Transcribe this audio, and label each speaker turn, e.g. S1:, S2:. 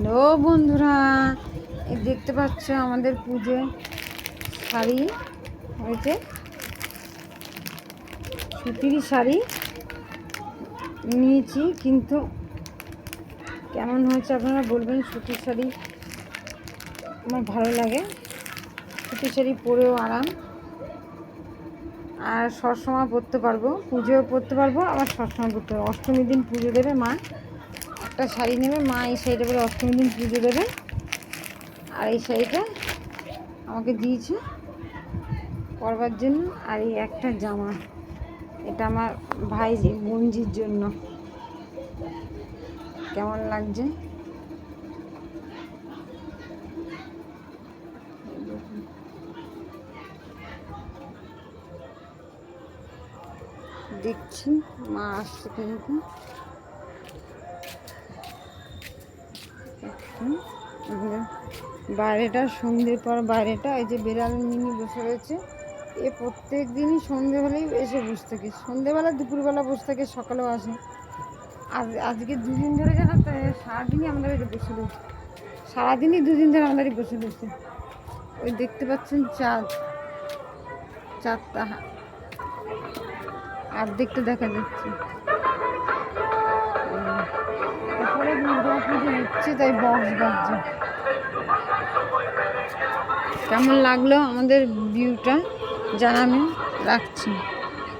S1: Hello বন্ধুরা, এই দেখতে পাচ্ছ আমাদের পুজো শাড়ি হয়েছে, সুতির শাড়ি নিয়েছি, কিন্তু কেমন হয়েছে আপনারা বলবেন। সুতির শাড়ি আমার ভালো লাগে, সুতির শাড়ি পরেও আরাম, আর সবসময় পরতে পারবো, পুজোও পরতে পারবো, আবার সবসময় পরতে পারবো। অষ্টমীর দিন পুজো দেবে মা, একটা শাড়ি নেবে মা, এই শাড়িটা বলে অষ্টমীর দিন পুজো দেবে। আর এই শাড়িটা আমাকে দিয়েছে পরবার জন্য, আর এই একটা জামা, এটা আমার ভাই বোনজির জন্য। কেমন লাগছে দেখছি, মা আসছে কিন্তু। বাইরেটা সন্ধ্যের পর, বাইরেটা এই যে বেড়াল মিনি বসে রয়েছে, এ প্রত্যেক দিনই সন্ধে হলেই এসে বসে থাকে, সন্ধেবেলা দুপুরবেলা বসে থাকে, সকালেও আসে। আজকে দুদিন ধরে জানো তো, সারাদিনই আমাদের বসে রয়েছে, সারাদিনই দুদিন ধরে আমাদের বসে রয়েছে। ওই দেখতে পাচ্ছেন চাঁদটা অর্ধেকটা দেখা যাচ্ছে। তারপরে দুর্গা পুজো হচ্ছে, তাই বক্স বাজছে। কেমন লাগলো আমাদের ভিউটা জানাবেন, রাখছি।